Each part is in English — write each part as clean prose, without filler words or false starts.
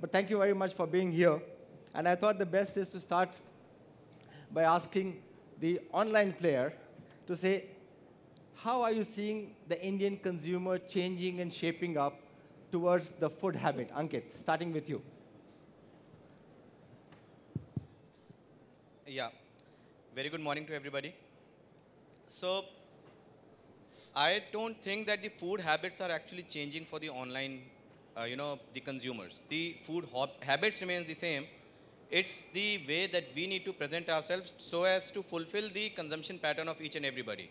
But thank you very much for being here. And I thought the best is to start by asking the online player to say, how are you seeing the Indian consumer changing and shaping up towards the food habit? Ankit, starting with you. Yeah, very good morning to everybody. So, I don't think that the food habits are actually changing for the online, the consumers. The food habits remain the same. It's the way that we need to present ourselves so as to fulfill the consumption pattern of each and everybody.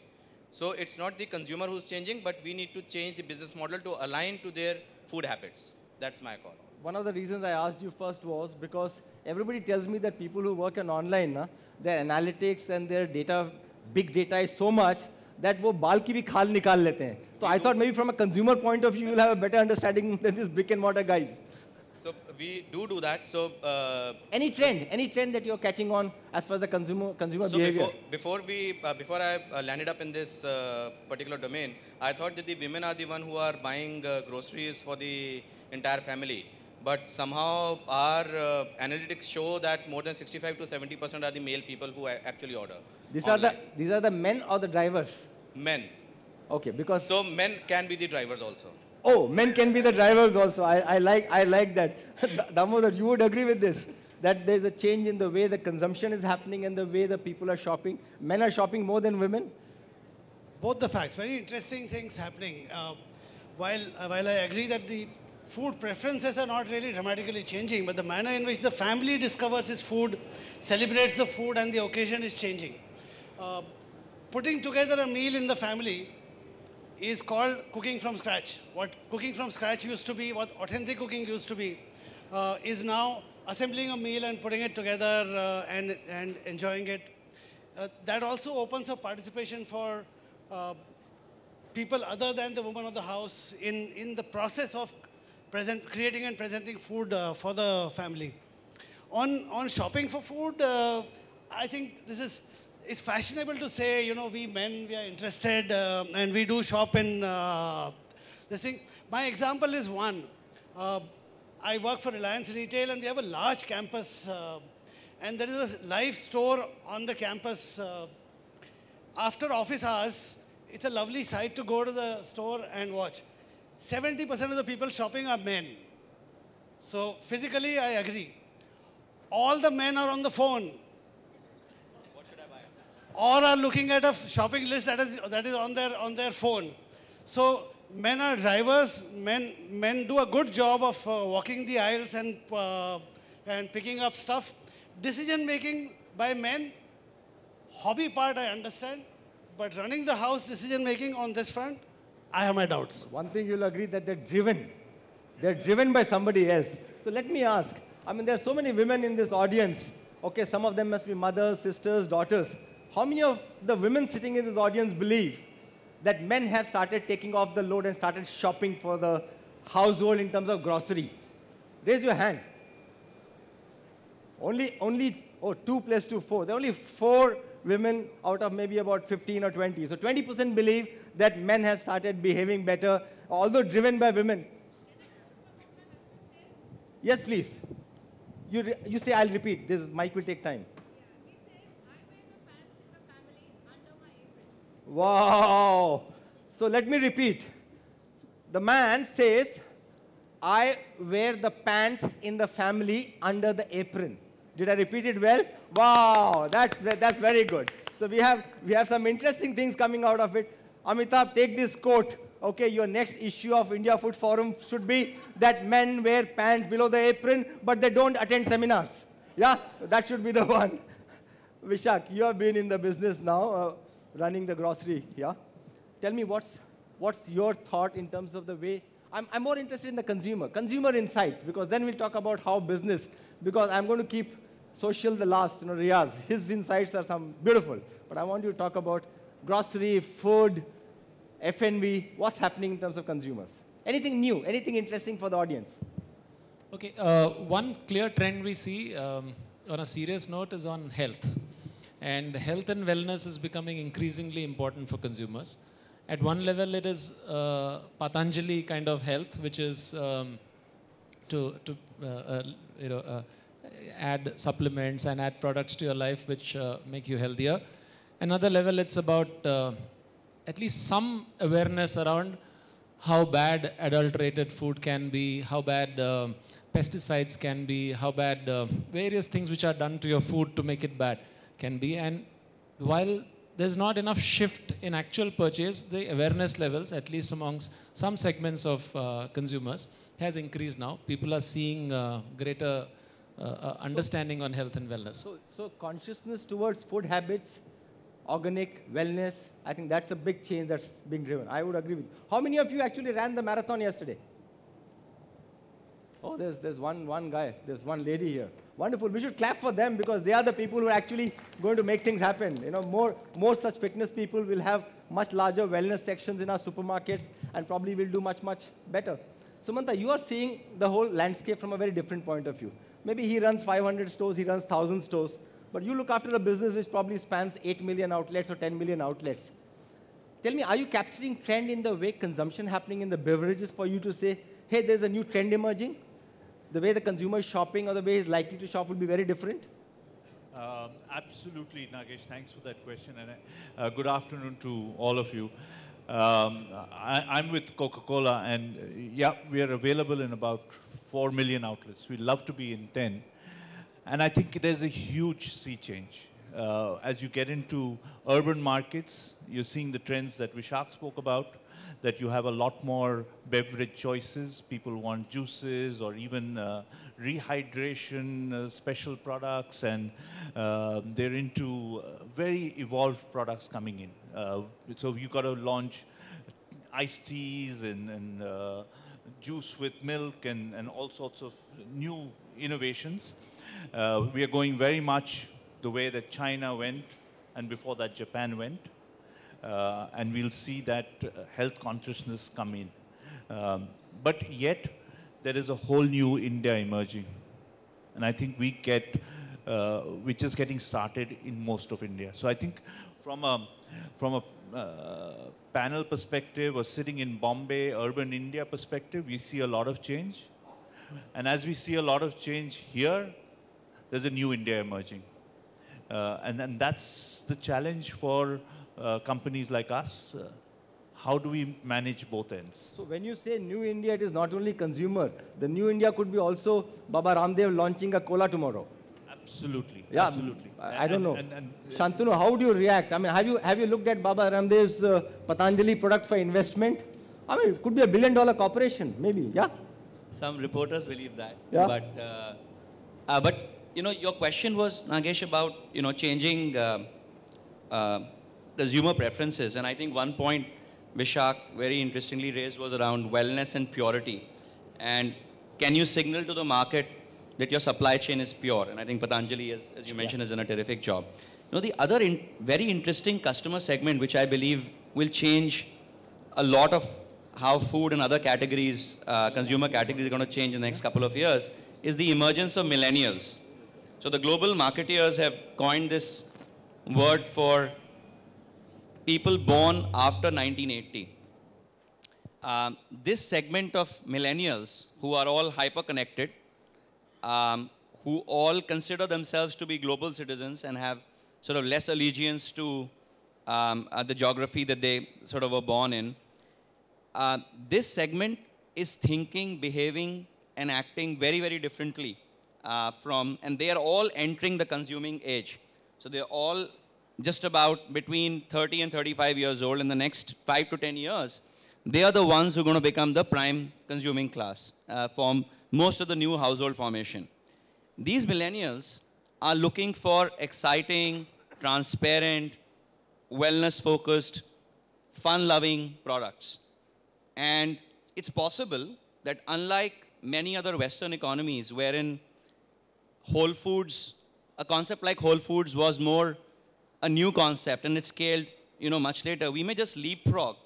So it's not the consumer who's changing, but we need to change the business model to align to their food habits. That's my call. One of the reasons I asked you first was because everybody tells me that people who work on online, their analytics and their data, big data is so much that वो बाल की भी खाल निकाल लेते हैं. So I thought maybe from a consumer point of view, you will have a better understanding than these brick and mortar guys. So we do that. So any trend that you're catching on as far as the consumer behavior? Before I landed up in this particular domain, I thought that the women are the one who are buying groceries for the entire family. But somehow our analytics show that more than 65 to 70% are the male people who actually order. These are the men or the drivers? Men. Okay, because so men can be the drivers also. Oh, men can be the drivers also. I like that. Damodar, you would agree with this, that there's a change in the way the consumption is happening and the way the people are shopping. Men are shopping more than women? Both the facts. Very interesting things happening. While I agree that the food preferences are not really dramatically changing, but the manner in which the family discovers its food, celebrates the food, and the occasion is changing. Putting together a meal in the family is called cooking from scratch. What cooking from scratch used to be, what authentic cooking used to be, is now assembling a meal and putting it together and enjoying it. That also opens up participation for people other than the woman of the house in the process of creating and presenting food for the family. On shopping for food, I think it's fashionable to say, we men, we are interested and we do shop in this thing. My example is one. I work for Reliance Retail and we have a large campus and there is a live store on the campus. After office hours, it's a lovely sight to go to the store and watch. 70% of the people shopping are men. So physically, I agree. All the men are on the phone. What should I buy? Or are looking at a shopping list that is on their phone. So men are drivers. Men do a good job of walking the aisles and picking up stuff. Decision making by men, hobby part I understand, but running the house, decision making on this front, I have my doubts. One thing you'll agree that they're driven. They're driven by somebody else. So let me ask, there are so many women in this audience. Okay, some of them must be mothers, sisters, daughters. How many of the women sitting in this audience believe that men have started taking off the load and started shopping for the household in terms of grocery? Raise your hand. Only 2 plus 2, 4. There are only 4 women out of maybe about 15 or 20. So 20% believe that men have started behaving better, although driven by women. Yes, please. You say, I'll repeat. This mic will take time. Yeah, he says, I wear the pants in the family under my apron. Wow. So let me repeat. The man says, I wear the pants in the family under the apron. Did I repeat it well? Wow, that's very good. So we have some interesting things coming out of it. Amitabh, take this quote. Okay, your next issue of India Food Forum should be that men wear pants below the apron, but they don't attend seminars. Yeah, that should be the one. Vishak, you have been in the business now, running the grocery. Yeah, tell me what's your thought in terms of the way. I'm more interested in the consumer insights, because then we'll talk about how business. Because I'm going to keep social the last, Riaz. His insights are some beautiful, but I want you to talk about grocery, food, F&B, what's happening in terms of consumers. Anything new, anything interesting for the audience? Okay, one clear trend we see on a serious note is on health. And health and wellness is becoming increasingly important for consumers. At one level, it is Patanjali kind of health, which is to you know, add supplements and add products to your life which make you healthier. Another level, it's about at least some awareness around how bad adulterated food can be, how bad pesticides can be, how bad various things which are done to your food to make it bad can be. And while there's not enough shift in actual purchase, the awareness levels, at least amongst some segments of consumers, has increased now. People are seeing greater understanding on health and wellness. So consciousness towards food habits, organic, wellness, I think that's a big change that's being driven. I would agree with you. How many of you actually ran the marathon yesterday? Oh, there's one guy, there's one lady here. Wonderful. We should clap for them because they are the people who are actually going to make things happen. You know, more such fitness people will have much larger wellness sections in our supermarkets and probably will do much, much better. Sumanta, you are seeing the whole landscape from a very different point of view. Maybe he runs 500 stores, he runs 1,000 stores, but you look after a business which probably spans 8 million outlets or 10 million outlets. Tell me, are you capturing trend in the way consumption happening in the beverages for you to say, hey, there's a new trend emerging? The way the consumer is shopping or the way he's likely to shop will be very different? Absolutely, Nagesh. Thanks for that question. And good afternoon to all of you. I'm with Coca-Cola, and yeah, we are available in about 4 million outlets. We'd love to be in 10. And I think there's a huge sea change. As you get into urban markets, you're seeing the trends that Vishak spoke about, that you have a lot more beverage choices. People want juices or even rehydration special products, and they're into very evolved products coming in. So you've got to launch iced teas and juice with milk and all sorts of new innovations. We are going very much the way that China went, and before that Japan went. And we'll see that health consciousness come in. But yet, there is a whole new India emerging. And I think we're just getting started in most of India. So I think from a panel perspective or sitting in Bombay, urban India perspective, we see a lot of change. And as we see a lot of change here, there's a new India emerging. And that's the challenge for companies like us. How do we manage both ends? So when you say new India, it is not only consumer. The new India could be also Baba Ramdev launching a cola tomorrow. Absolutely. Yeah, absolutely. I don't know. Shantanu, how do you react? I mean, have you looked at Baba Ramdev's Patanjali product for investment? I mean, it could be $1 billion corporation, maybe. Yeah. Some reporters believe that. Yeah. But you know, your question was, Nagesh, about changing consumer preferences, and I think one point Vishak very interestingly raised was around wellness and purity. And can you signal to the market that your supply chain is pure? And I think Patanjali, as you mentioned, has done a terrific job. The other very interesting customer segment, which I believe will change a lot of how food and other categories, consumer categories are going to change in the next couple of years, is the emergence of millennials. So the global marketeers have coined this word for people born after 1980. This segment of millennials who are all hyper-connected, who all consider themselves to be global citizens and have sort of less allegiance to the geography that they sort of were born in, this segment is thinking, behaving, and acting very, very differently and they are all entering the consuming age. So they're all just about between 30 and 35 years old. In the next 5 to 10 years, they are the ones who are going to become the prime consuming class from most of the new household formation. These millennials are looking for exciting, transparent, wellness-focused, fun-loving products. And it's possible that unlike many other Western economies wherein Whole Foods, a concept like Whole Foods was more a new concept and it scaled much later, we may just leapfrog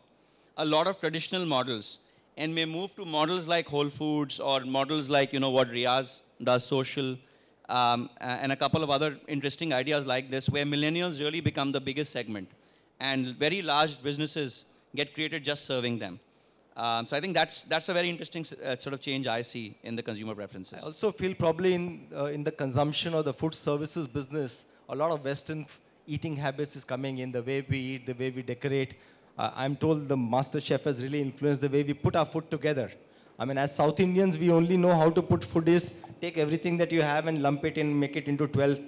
a lot of traditional models and may move to models like Whole Foods or models like what Riaz does, social, and a couple of other interesting ideas like this, where millennials really become the biggest segment and very large businesses get created just serving them. So I think that's a very interesting sort of change I see in the consumer I preferences. also feel probably in the consumption or the food services business, a lot of Western eating habits is coming in, the way we eat, the way we decorate. I'm told the master chef has really influenced the way we put our food together. I mean, as South Indians, we only know how to put food is take everything that you have and lump it in, make it into 12,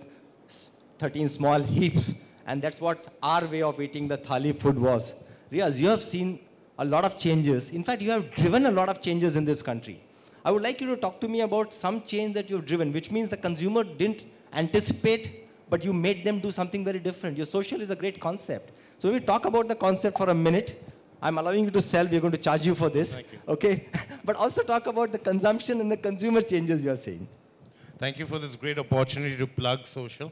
13 small heaps. And that's what our way of eating the thali food was. Riaz, you have seen a lot of changes. In fact, you have driven a lot of changes in this country. I would like you to talk to me about some change that you've driven, which means the consumer didn't anticipate, but you made them do something very different. Your social is a great concept. So we talk about the concept for a minute. I'm allowing you to sell. We're going to charge you for this. Thank you. Okay? But also talk about the consumption and the consumer changes you're seeing. Thank you for this great opportunity to plug social.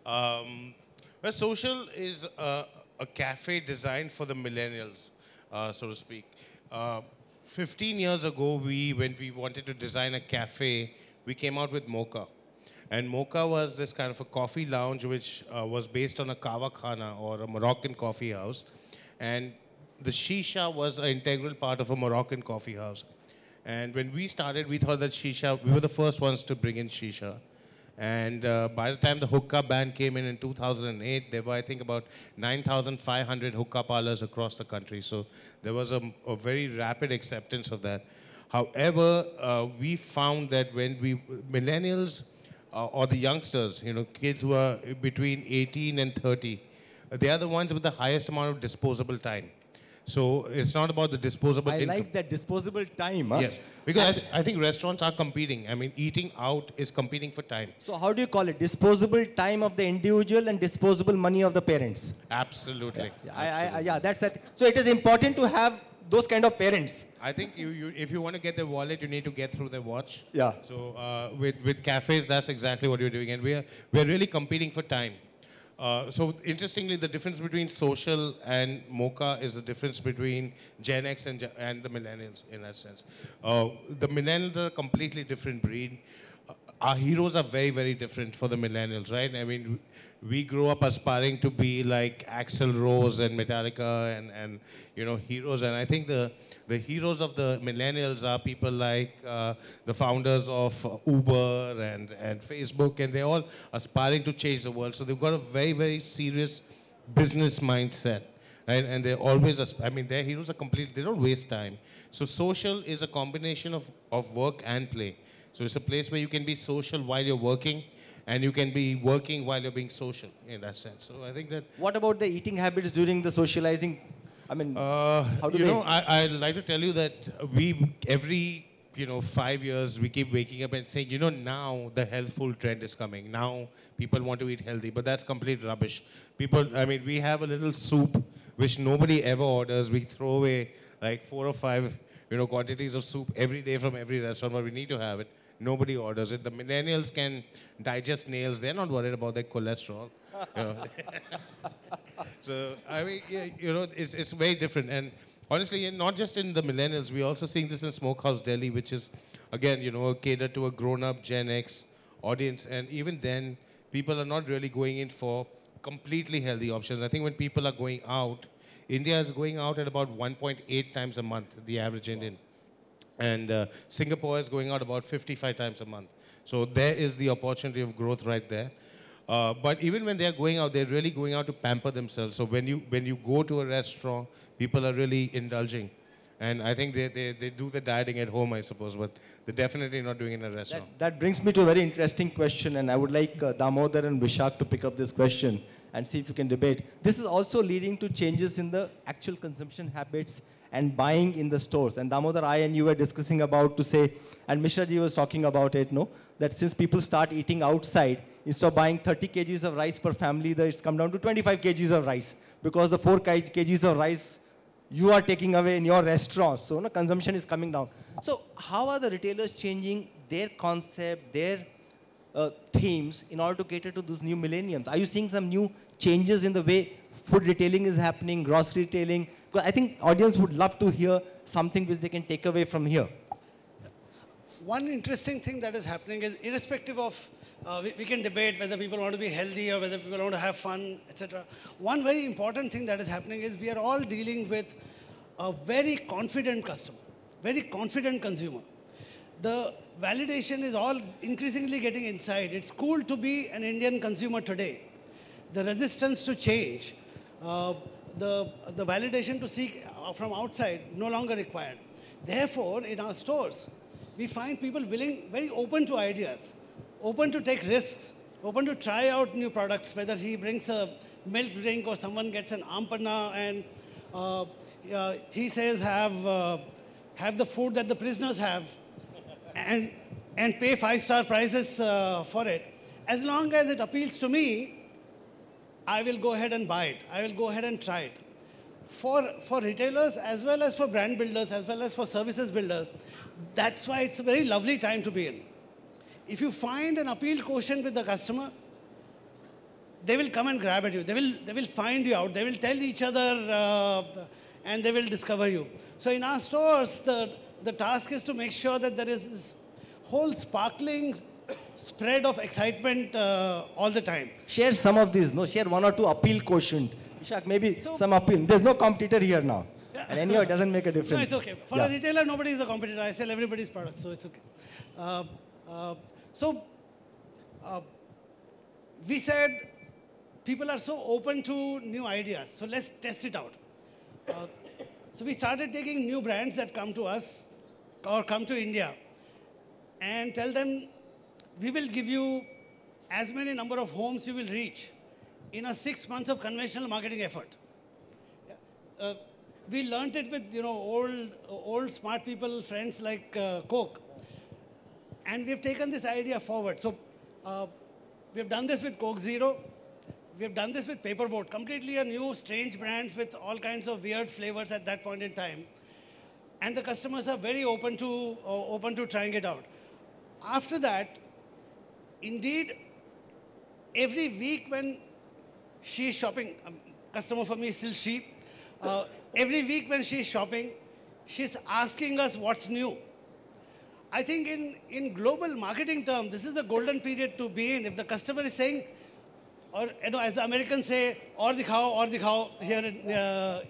Well, social is a cafe designed for the millennials, so to speak. 15 years ago, when we wanted to design a cafe, we came out with Mocha. And Mocha was this kind of a coffee lounge which was based on a kawa khana or a Moroccan coffee house. And the shisha was an integral part of a Moroccan coffee house. And when we started, we thought that shisha, we were the first ones to bring in shisha. And by the time the hookah ban came in 2008, there were, I think, about 9,500 hookah parlors across the country. So there was a very rapid acceptance of that. However, we found that when millennials or the youngsters, kids who are between 18 and 30, they are the ones with the highest amount of disposable time. So it's not about the disposable I income. like that disposable time. Huh? Yes, because I think restaurants are competing. I mean, eating out is competing for time. So how do you call it? Disposable time of the individual and disposable money of the parents. Absolutely. Yeah, that's it. So it is important to have those kind of parents. I think if you want to get their wallet, you need to get through their watch. Yeah. So with cafes, that's exactly what you're doing, and we're really competing for time. So interestingly, the difference between social and Mocha is the difference between Gen X and the millennials in that sense. The millennials are a completely different breed. Our heroes are very, very different for the millennials, right? I mean, we grew up aspiring to be like Axl Rose and Metallica and heroes. And I think the heroes of the millennials are people like the founders of Uber and Facebook, and they're all aspiring to change the world. So they've got a very, very serious business mindset, right? And they're always, their heroes are completely, they don't waste time. So social is a combination of work and play. So it's a place where you can be social while you're working, and you can be working while you're being social in that sense. So I think that... What about the eating habits during the socializing? I mean, how do I'd like to tell you that every 5 years, we keep waking up and saying, now the health food trend is coming. Now people want to eat healthy, but that's complete rubbish. We have a little soup which nobody ever orders. We throw away like 4 or 5, quantities of soup every day from every restaurant, but we need to have it. Nobody orders it. The millennials can digest nails. They're not worried about their cholesterol. So, it's very different. And honestly, not just in the millennials, we're also seeing this in Smokehouse Delhi, which is, again, catered to a grown-up Gen X audience. And even then, people are not really going in for completely healthy options. I think when people are going out, India is going out at about 1.8 times a month, the average Indian. And Singapore is going out about 55 times a month. So there is the opportunity of growth right there. But even when they're going out, they're really going out to pamper themselves. So when you go to a restaurant, people are really indulging. And I think they do the dieting at home, I suppose, but they're definitely not doing it in a restaurant. That brings me to a very interesting question, and I would like Damodar and Vishak to pick up this question and see if you can debate. This is also leading to changes in the actual consumption habits and buying in the stores. And Damodar, I and you were discussing about to say, and Mishra ji was talking about it, that since people start eating outside, instead of buying 30 kgs of rice per family, it's come down to 25 kgs of rice, because the 4 kgs of rice you are taking away in your restaurants. So consumption is coming down. So how are the retailers changing their concept, their themes in order to cater to those new millenniums? Are you seeing some new changes in the way food retailing is happening, grocery retailing? Because I think audience would love to hear something which they can take away from here. One interesting thing that is happening is, irrespective of, we can debate whether people want to be healthy or whether people want to have fun, etc. One very important thing that is happening is we are all dealing with a very confident customer, very confident consumer. The validation is all increasingly getting inside. It's cool to be an Indian consumer today. The resistance to change, the validation to seek from outside no longer required. Therefore, in our stores, we find people willing, very open to ideas, open to take risks, open to try out new products, whether he brings a milk drink or someone gets an aam panna and he says have the food that the prisoners have and pay 5-star prices for it. As long as it appeals to me, I will go ahead and buy it. I will go ahead and try it. For retailers as well as for brand builders as well as for services builders, that's why it's a very lovely time to be in. If you find an appeal quotient with the customer, they will come and grab at you. They will find you out. They will tell each other and they will discover you. So in our stores, the task is to make sure that there is this whole sparkling spread of excitement all the time. Share some of these, no? Share 1 or 2 appeal quotient. Vishak, maybe some appeal. There's no competitor here now. Yeah. And anyhow, it doesn't make a difference. No, it's okay. For a retailer, nobody is a competitor. I sell everybody's products, so it's okay. We said people are so open to new ideas, so let's test it out. So we started taking new brands that come to us or come to India and tell them, we will give you as many number of homes you will reach in a 6 months of conventional marketing effort. We learned it with old smart people, friends like Coke. And we've taken this idea forward. So we've done this with Coke Zero. We've done this with Paperboat, completely a new, strange brands with all kinds of weird flavors at that point in time. And the customers are very open to trying it out. After that, indeed, every week when she's shopping, customer for me is still she, every week when she's shopping, she's asking us what's new. I think in global marketing terms, this is a golden period to be in. If the customer is saying, or as the Americans say, or dikhao here in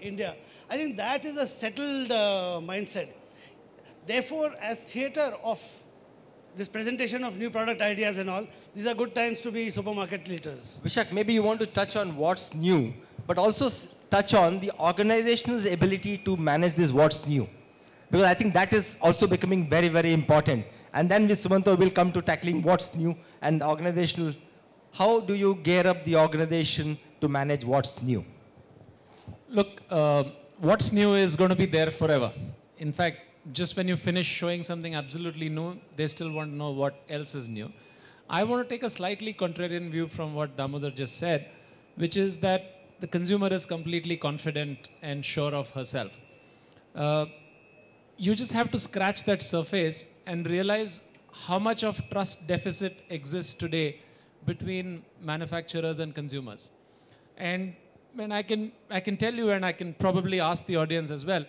India, I think that is a settled mindset. Therefore, as theater of this presentation of new product ideas and all, these are good times to be supermarket leaders. Vishak, maybe you want to touch on what's new, but also touch on the organization's ability to manage this what's new. Because I think that is also becoming very, very important. And then with Sumanta will come to tackling what's new and the organizational. How do you gear up the organization to manage what's new? Look, what's new is going to be there forever. In fact, just when you finish showing something absolutely new, they still want to know what else is new. I want to take a slightly contrarian view from what Damodar just said, which is that the consumer is completely confident and sure of herself. You just have to scratch that surface and realize how much of trust deficit exists today between manufacturers and consumers. And when I can tell you, and I can probably ask the audience as well,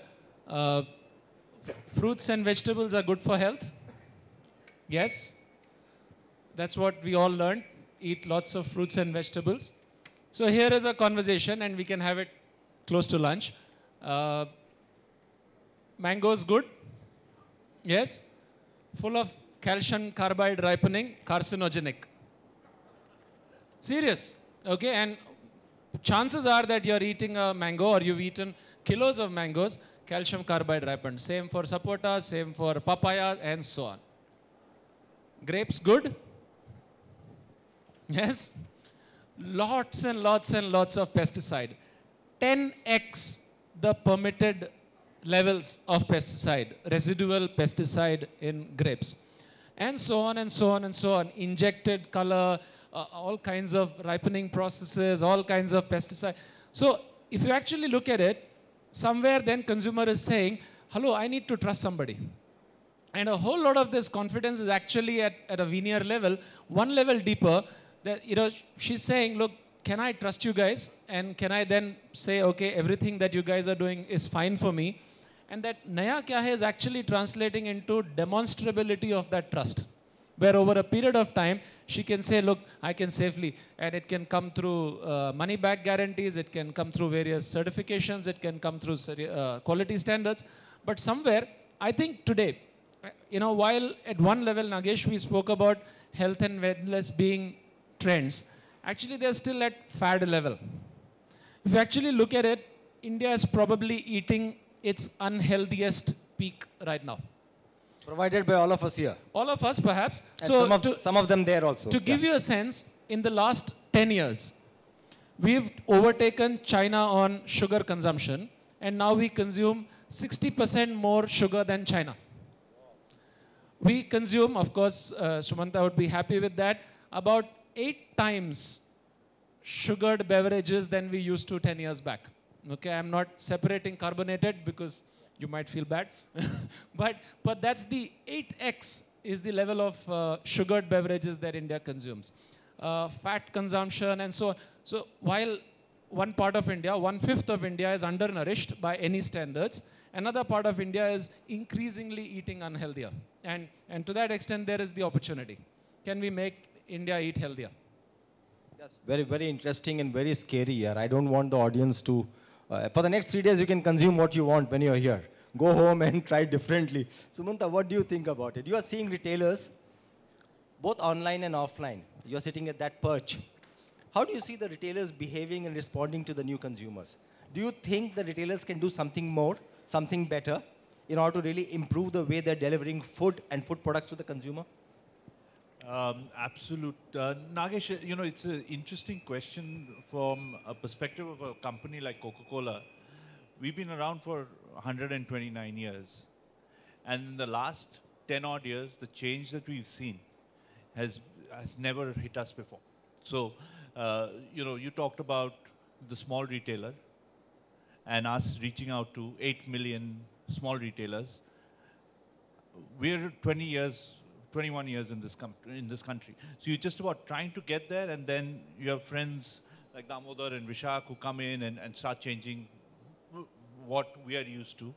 fruits and vegetables are good for health? Yes? That's what we all learned. Eat lots of fruits and vegetables. So here is a conversation, and we can have it close to lunch. Mangoes good? Yes? Full of calcium carbide ripening, carcinogenic. Serious, okay? And chances are that you're eating a mango or you've eaten kilos of mangoes, calcium carbide ripened. Same for sapota, same for papaya, and so on. Grapes good? Yes? Lots and lots and lots of pesticide. 10x the permitted levels of pesticide, residual pesticide in grapes. And so on and so on and so on. Injected color, all kinds of ripening processes, all kinds of pesticide. So if you actually look at it, somewhere then consumer is saying, hello, I need to trust somebody. And a whole lot of this confidence is actually at a veneer level, one level deeper, that she's saying, look, can I trust you guys? And can I then say, okay, everything that you guys are doing is fine for me? And that Naya Kya Hai is actually translating into demonstrability of that trust. where over a period of time, she can say, look, I can safely, and it can come through money back guarantees, it can come through various certifications, it can come through quality standards. But somewhere, I think today, while at one level, Nagesh, we spoke about health and wellness being trends, actually they're still at fad level. If you actually look at it, India is probably eating its unhealthiest peak right now. Provided by all of us here. All of us, perhaps. And So some of them there also. to give you a sense, in the last 10 years, we've overtaken China on sugar consumption, and now we consume 60% more sugar than China. We consume, of course, Sumanta would be happy with that, about 8 times sugared beverages than we used to 10 years back. Okay, I'm not separating carbonated because you might feel bad. but that's the 8x is the level of sugared beverages that India consumes. Fat consumption and so on. So while one part of India, 1/5 of India is undernourished by any standards, another part of India is increasingly eating unhealthier. And to that extent, there is the opportunity. Can we make India eat healthier? Yes, very, very interesting and very scary here. I don't want the audience to, for the next 3 days, you can consume what you want when you're here. Go home and try differently. Sumanta, what do you think about it? You are seeing retailers, both online and offline. You're sitting at that perch. How do you see the retailers behaving and responding to the new consumers? Do you think the retailers can do something more, something better, in order to really improve the way they're delivering food and food products to the consumer? Absolute. Nagesh, it's an interesting question from a perspective of a company like Coca-Cola. We've been around for 129 years. And in the last 10 odd years, the change that we've seen has never hit us before. So, you talked about the small retailer and us reaching out to 8 million small retailers. We're 21 years in this country. So you're just about trying to get there, and then you have friends like Damodar and Vishak who come in and start changing what we are used to.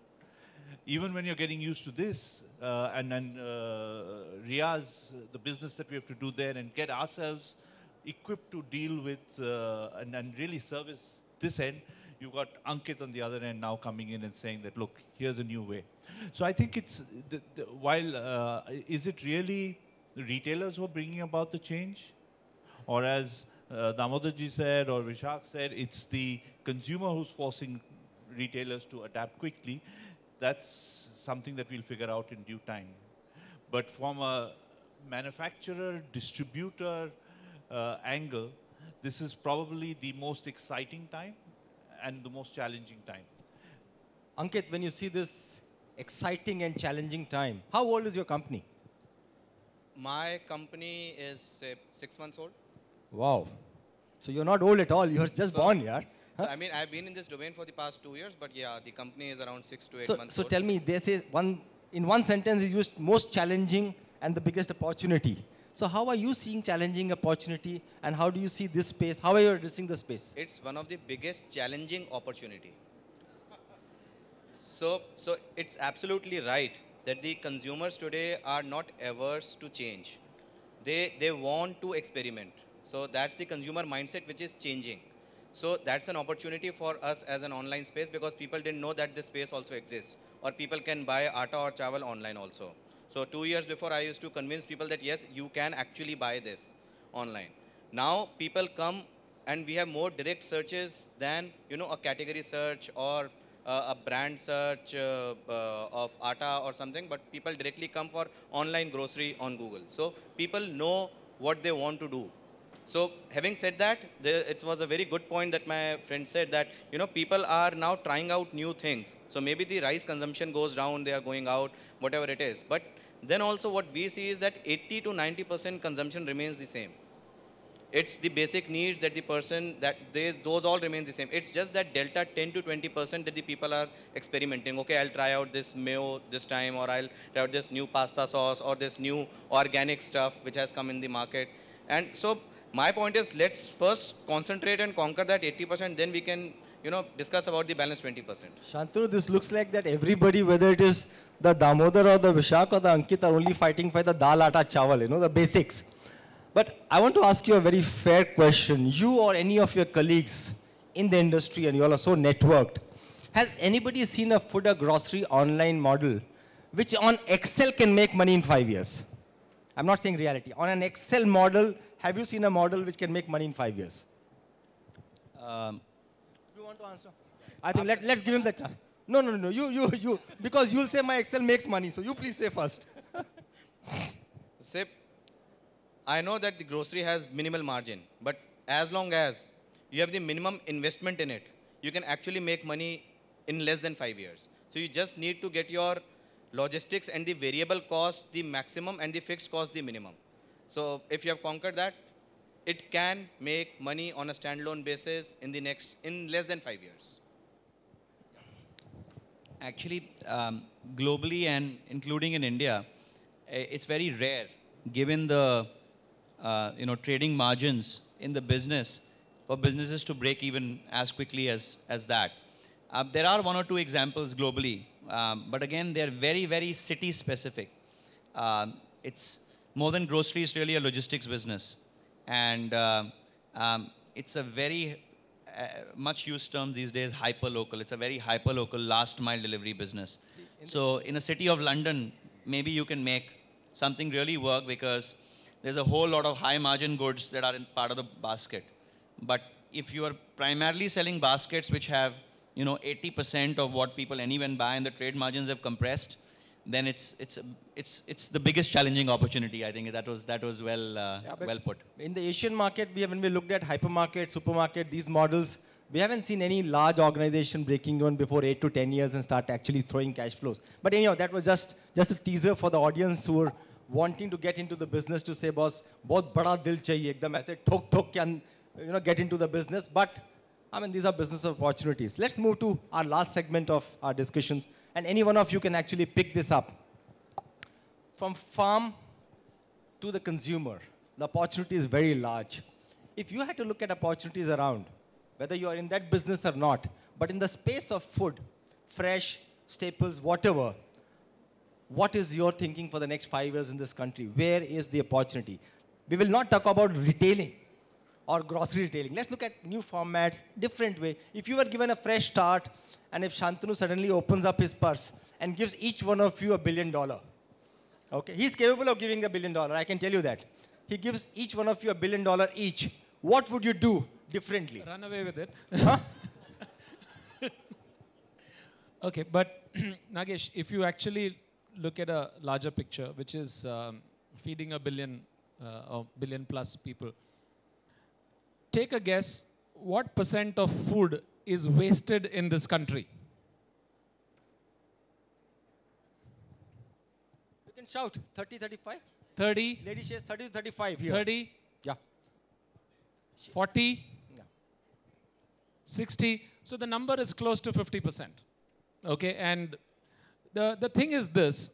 Even when you're getting used to this, and Riaz, the business that we have to do there and get ourselves equipped to deal with and really service this end, you've got Ankit on the other end now coming in and saying that, look, here's a new way. So I think it's, is it really the retailers who are bringing about the change? Or as Damodarji said or Vishak said, it's the consumer who's forcing retailers to adapt quickly. That's something that we'll figure out in due time. But from a manufacturer, distributor angle, this is probably the most exciting time and the most challenging time. Ankit, when you see this exciting and challenging time, how old is your company? My company is 6 months old. Wow. So you're not old at all. You're just born, yeah. So, I mean, I've been in this domain for the past 2 years, but yeah, the company is around 6 to 8 months So old. tell me, they say in one sentence is used most challenging and the biggest opportunity. So how are you seeing challenging opportunity, and how do you see this space? How are you addressing the space? It's one of the biggest challenging opportunity. So it's absolutely right that the consumers today are not averse to change. They want to experiment. So that's the consumer mindset which is changing. So that's an opportunity for us as an online space, because people didn't know that this space also exists, or people can buy atta or chawal online also. So 2 years before, I used to convince people that yes, you can actually buy this online. Now people come and we have more direct searches than a category search or a brand search of atta or something, but people directly come for online grocery on Google. So people know what they want to do. So having said that, it was a very good point that my friend said that, people are now trying out new things. So maybe the rice consumption goes down, they are going out, whatever it is. But then also what we see is that 80 to 90% consumption remains the same. It's the basic needs that the person, those all remain the same. It's just that delta 10 to 20% that the people are experimenting. Okay, I'll try out this mayo this time, or I'll try out this new pasta sauce, or this new organic stuff which has come in the market. And so my point is, let's first concentrate and conquer that 80%, then we can, discuss about the balance 20%. Shantanu, this looks like that everybody, whether it is the Damodar or the Vishak or the Ankit, are only fighting for the dal, atta, chawal, the basics. But I want to ask you a very fair question. You or any of your colleagues in the industry, and you all are so networked, has anybody seen a food or grocery online model which on Excel can make money in 5 years? I'm not saying reality. On an Excel model, have you seen a model which can make money in 5 years? You want to answer? I think let's give him the chance. No. You, because you'll say my Excel makes money. So you please say first. Say, I know that the grocery has minimal margin, but as long as you have the minimum investment in it, you can actually make money in less than 5 years. So you just need to get your logistics and the variable cost the maximum and the fixed cost the minimum. So if you have conquered that, it can make money on a standalone basis in less than 5 years. Actually, globally and including in India, it's very rare, given the trading margins in the business, for businesses to break even as quickly as that. There are one or two examples globally, but again, they're very, very city specific. It's more than grocery, it's really a logistics business. And it's a very much used term these days, hyper-local. It's a very hyper-local last mile delivery business. So in a city of London, maybe you can make something really work because there's a whole lot of high margin goods that are in part of the basket. But if you are primarily selling baskets which have 80% of what people anywhere buy and the trade margins have compressed, then it's the biggest challenging opportunity. I think that was well put. In the Asian market, when we looked at hypermarket, supermarket, these models, we haven't seen any large organization breaking even before 8 to 10 years and start actually throwing cash flows. But anyhow, that was just a teaser for the audience who are wanting to get into the business to say, boss, bahut bada dil chahiye, ekdam aise thok can get into the business. But these are business opportunities. Let's move to our last segment of our discussions. And any one of you can actually pick this up. From farm to the consumer, the opportunity is very large. If you had to look at opportunities around, whether you are in that business or not, but in the space of food, fresh, staples, whatever, what is your thinking for the next 5 years in this country? Where is the opportunity? We will not talk about retailing or grocery retailing. Let's look at new formats, different way. If you were given a fresh start, and if Shantanu suddenly opens up his purse and gives each one of you $1 billion, okay, he's capable of giving $1 billion, I can tell you that. He gives each one of you $1 billion each. What would you do differently? Run away with it. Okay, but Nagesh, if you actually look at a larger picture, which is feeding a billion or billion plus people, take a guess, what % of food is wasted in this country? You can shout, 30, 35? 30? Lady says 30 to 35 here. 30? Yeah. 40? Yeah. 60? So the number is close to 50%. Okay, and the thing is this,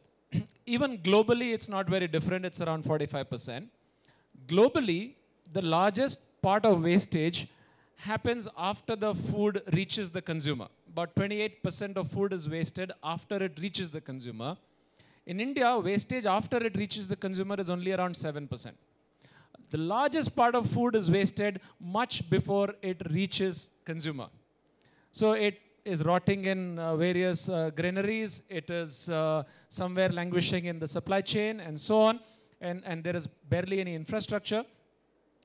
even globally it's not very different, it's around 45%. Globally, the largest part of wastage happens after the food reaches the consumer. About 28% of food is wasted after it reaches the consumer. In India, wastage after it reaches the consumer is only around 7%. The largest part of food is wasted much before it reaches consumer. So it is rotting in various granaries. It is somewhere languishing in the supply chain and so on. And there is barely any infrastructure.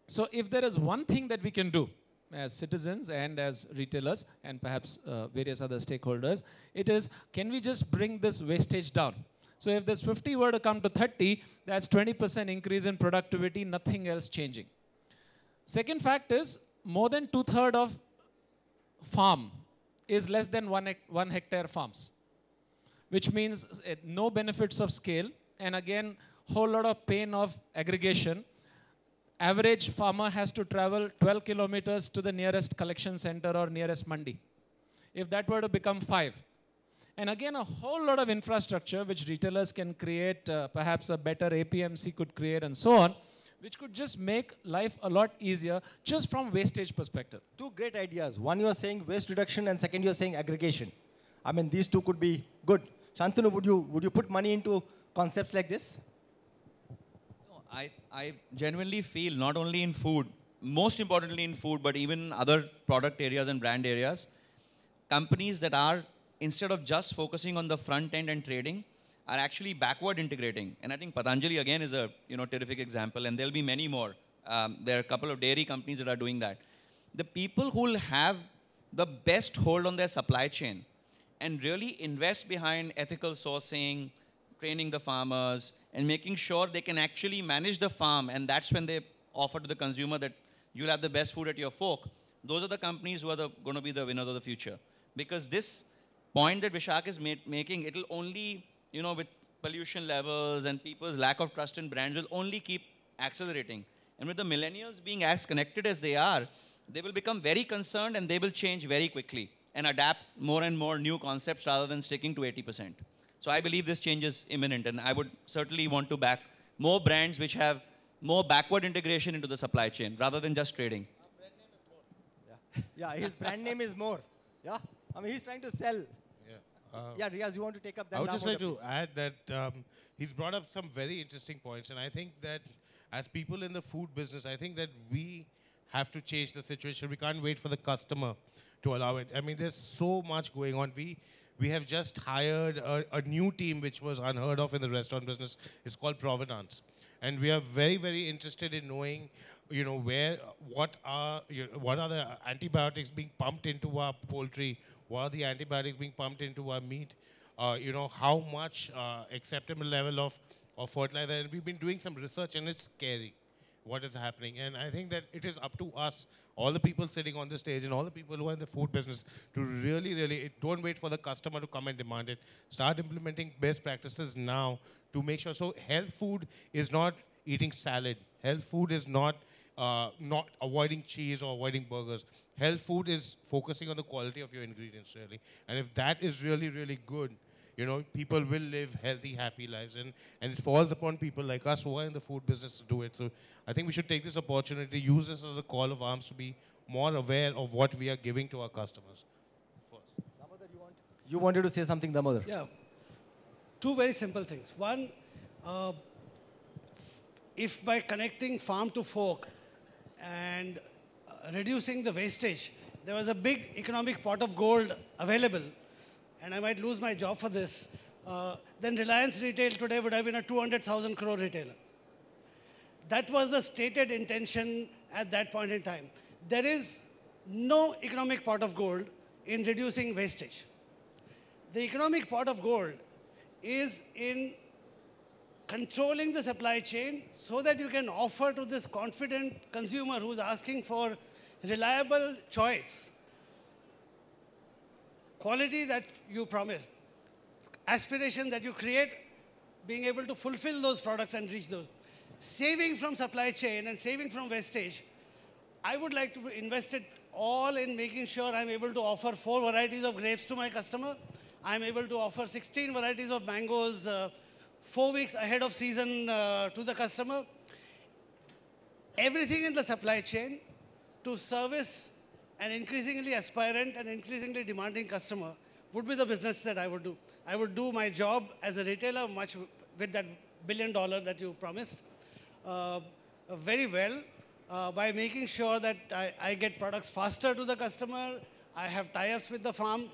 So if there is one thing that we can do as citizens and as retailers and perhaps various other stakeholders, it is, can we just bring this wastage down? So if this 50 were to come to 30, that's 20% increase in productivity, nothing else changing. Second fact is, more than 2/3 of farm is less than 1 hectare farms, which means no benefits of scale, and again, whole lot of pain of aggregation. Average farmer has to travel 12 kilometers to the nearest collection center or nearest mandi. If that were to become 5, and again, a whole lot of infrastructure which retailers can create, perhaps a better APMC could create and so on, which could just make life a lot easier just from wastage perspective. Two great ideas. One, you are saying waste reduction, and second, you are saying aggregation. I mean, these two could be good. Shantanu, would you put money into concepts like this? No, I genuinely feel not only in food, most importantly in food, but even other product areas and brand areas, companies that are, instead of just focusing on the front end and trading, are actually backward integrating. And I think Patanjali again is a terrific example, and there'll be many more. There are a couple of dairy companies that are doing that. The people who will have the best hold on their supply chain and really invest behind ethical sourcing, training the farmers, and making sure they can actually manage the farm, and that's when they offer to the consumer that you'll have the best food at your fork. Those are the companies who are going to be the winners of the future. Because this point that Vishak is making, it'll only, with pollution levels and people's lack of trust in brands, will only keep accelerating. And with the millennials being as connected as they are, they will become very concerned and they will change very quickly and adapt more and more new concepts rather than sticking to 80%. So I believe this change is imminent, and I would certainly want to back more brands which have more backward integration into the supply chain rather than just trading. Yeah, his brand name is more. Yeah, I mean, he's trying to sell. Yeah, Riaz, you want to take up that? I would just like to please. add that he's brought up some very interesting points, and I think that as people in the food business, I think that we have to change the situation. We can't wait for the customer to allow it. I mean, there's so much going on. We have just hired a new team which was unheard of in the restaurant business. It's called Provenance. And we are very, very interested in knowing, what are the antibiotics being pumped into our poultry? What are the antibiotics being pumped into our meat? How much acceptable level of fertilizer? And we've been doing some research, and it's scary what is happening. And I think that it is up to us, all the people sitting on the stage and all the people who are in the food business, to really, don't wait for the customer to come and demand it. Start implementing best practices now to make sure. So health food is not eating salad. Health food is not avoiding cheese or avoiding burgers. Health food is focusing on the quality of your ingredients, really. And if that is really, really good, people will live healthy, happy lives. And it falls upon people like us who are in the food business to do it. So I think we should take this opportunity, use this as a call of arms to be more aware of what we are giving to our customers. Damodar, you wanted to say something, Damodar? Yeah. Two very simple things. One, if by connecting farm to fork and reducing the wastage, there was a big economic pot of gold available, and I might lose my job for this, then Reliance Retail today would have been a 200,000 crore retailer. That was the stated intention at that point in time. There is no economic pot of gold in reducing wastage. The economic pot of gold is in controlling the supply chain so that you can offer to this confident consumer who's asking for reliable choice, quality that you promise, aspiration that you create, being able to fulfill those products and reach those. Saving from supply chain and saving from wastage, I would like to invest it all in making sure I'm able to offer 4 varieties of grapes to my customer. I'm able to offer 16 varieties of mangoes 4 weeks ahead of season to the customer. Everything in the supply chain to service an increasingly aspirant and increasingly demanding customer would be the business that I would do. I would do my job as a retailer much with that $1 billion that you promised very well by making sure that I get products faster to the customer. I have tie-ups with the farm.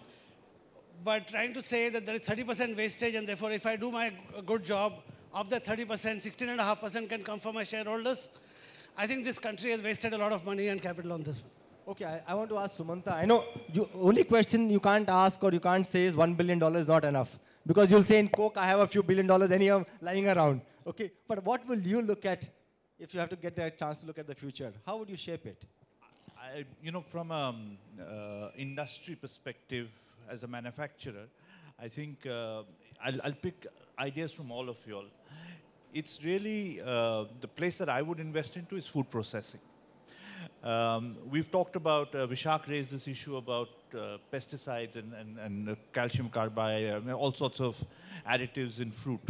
But trying to say that there is 30% wastage, and therefore if I do my good job, of that 30%, 16.5% can come from my shareholders. I think this country has wasted a lot of money and capital on this one. Okay, I want to ask Sumanta. I know only question you can't ask or you can't say is $1 billion is not enough. Because you'll say in Coke, I have a few $1 billion anyhow lying around. Okay, but what will you look at if you have to get a chance to look at the future? How would you shape it? From an industry perspective, as a manufacturer, I think I'll pick ideas from all of you all. It's really the place that I would invest into is food processing. We've talked about, Vishak raised this issue about pesticides and calcium carbide, all sorts of additives in fruit.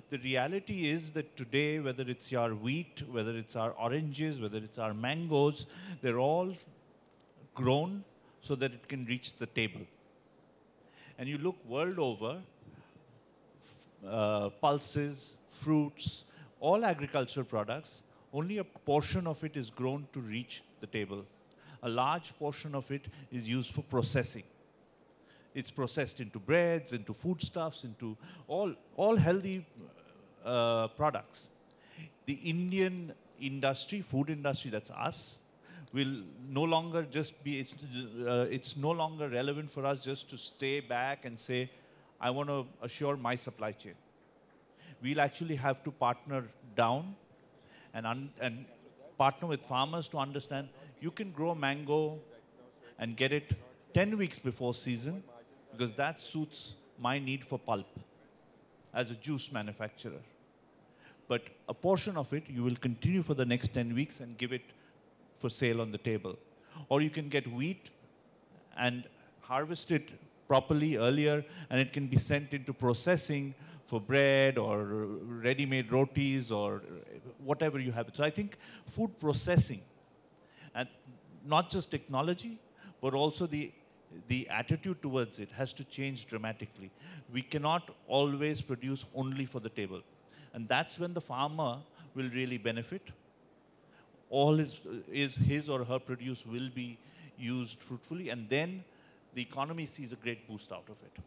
The reality is that today, whether it's our wheat, whether it's our oranges, whether it's our mangoes, they're all grown so that it can reach the table. And you look world over, pulses, fruits, all agricultural products, only a portion of it is grown to reach the table. A large portion of it is used for processing. It's processed into breads, into foodstuffs, into all healthy products. The Indian industry, food industry, that's us, will no longer just be, it's no longer relevant for us just to stay back and say, I want to assure my supply chain. We'll actually have to partner down and partner with farmers to understand you can grow mango and get it 10 weeks before season because that suits my need for pulp as a juice manufacturer. But a portion of it you will continue for the next 10 weeks and give it for sale on the table. Or you can get wheat and harvest it properly earlier and it can be sent into processing for bread or ready-made rotis or whatever you have. So I think food processing, and not just technology, but also the attitude towards it has to change dramatically. We cannot always produce only for the table. And that's when the farmer will really benefit. All his or her produce will be used fruitfully, and then the economy sees a great boost out of it.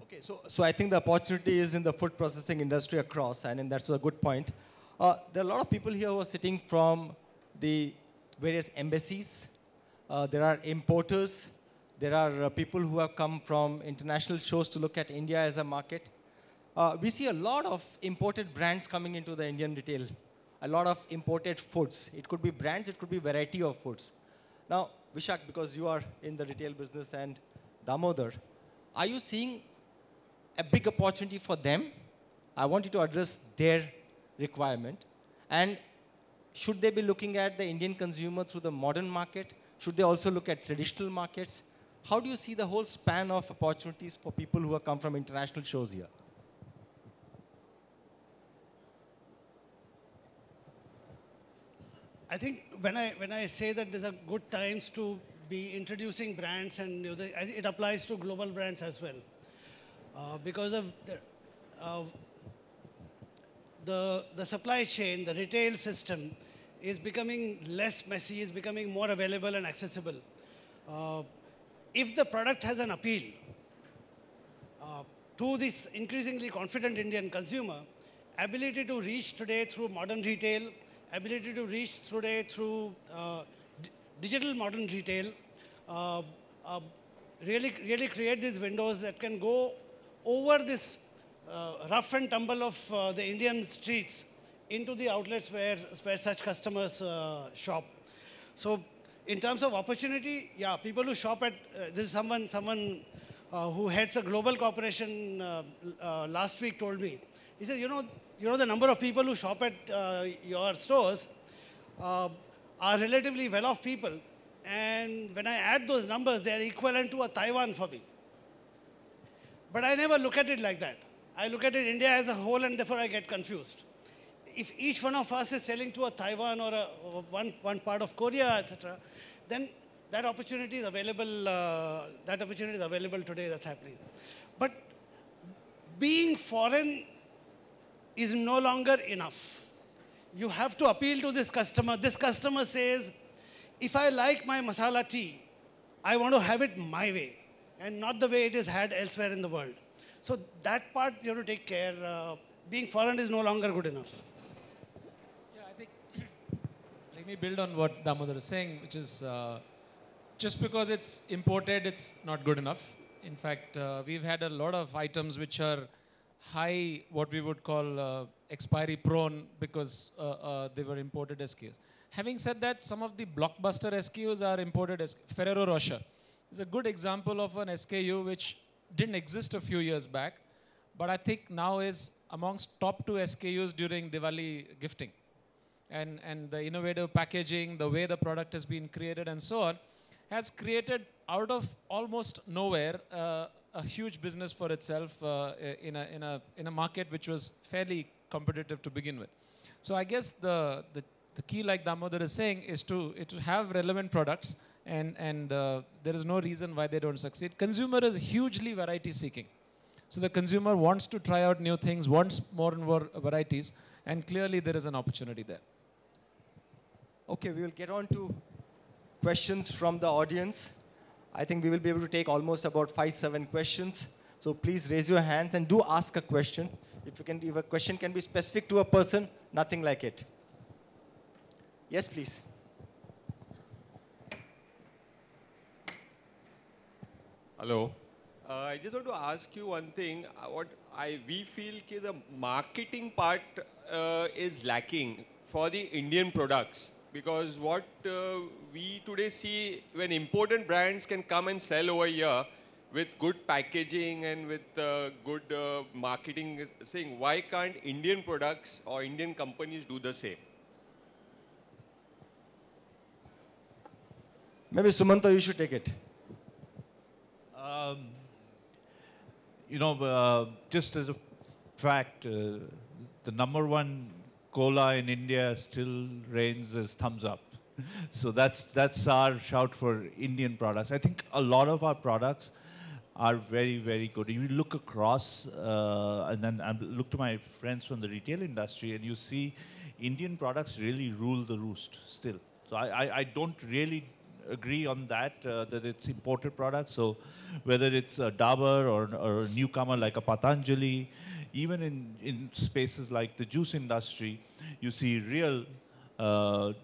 Okay, so I think the opportunity is in the food processing industry across, and that's a good point. There are a lot of people here who are sitting from the various embassies. There are importers. There are people who have come from international shows to look at India as a market. We see a lot of imported brands coming into the Indian retail, a lot of imported foods. It could be brands, it could be variety of foods. Now, Vishak, because you are in the retail business, and Damodar, are you seeing a big opportunity for them? I want you to address their requirement. And should they be looking at the Indian consumer through the modern market? Should they also look at traditional markets? How do you see the whole span of opportunities for people who have come from international shows here? I think when I say that these are good times to be introducing brands, and it applies to global brands as well, because of the supply chain, the retail system is becoming less messy, is becoming more available and accessible. If the product has an appeal to this increasingly confident Indian consumer, ability to reach today through modern retail, ability to reach today through digital modern retail, really create these windows that can go over this rough and tumble of the Indian streets into the outlets where such customers shop. So in terms of opportunity, yeah, people who shop at, this is someone who heads a global corporation last week told me. He said, you know the number of people who shop at your stores are relatively well-off people. And when I add those numbers, they are equivalent to a Taiwan for me. But I never look at it like that. I look at it India as a whole, and therefore I get confused. If each one of us is selling to a Taiwan or one part of Korea, etc., then that opportunity is available. That opportunity is available today. That's happening. But being foreign is no longer enough. You have to appeal to this customer. This customer says, if I like my masala tea, I want to have it my way and not the way it is had elsewhere in the world. So that part you have to take care. Being foreign is no longer good enough. Yeah, I think, let me build on what Damodar is saying, which is just because it's imported, it's not good enough. In fact, we've had a lot of items which are high, what we would call expiry prone, because they were imported SKUs. Having said that, some of the blockbuster SKUs are imported. Ferrero Rocher is a good example of an SKU which didn't exist a few years back, but I think now is amongst top 2 SKUs during Diwali gifting. And the innovative packaging, the way the product has been created and so on. has created out of almost nowhere a huge business for itself in a market which was fairly competitive to begin with. So I guess the key, like Damodar is saying, is to have relevant products, and there is no reason why they don't succeed. Consumer is hugely variety seeking. So the consumer wants to try out new things, wants more and more varieties, and clearly there is an opportunity there. Okay, we will get on to questions from the audience. I think we will be able to take almost about 5-7 questions. So please raise your hands and do ask a question. If a question can be specific to a person, nothing like it. Yes, please. Hello. I just want to ask you one thing. We feel that the marketing part is lacking for the Indian products, because what we today see, when imported brands can come and sell over here with good packaging and with good marketing, saying why can't Indian products or Indian companies do the same? Maybe Sumanta, you should take it. Just as a fact, the number one cola in India still reigns as Thumbs Up. So that's our shout for Indian products. I think a lot of our products are very, very good. If you look across, and then I look to my friends from the retail industry, and you see Indian products really rule the roost still. So I don't really agree on that, that it's imported products. So whether it's a Dabur or a newcomer like a Patanjali, even in spaces like the juice industry, you see Real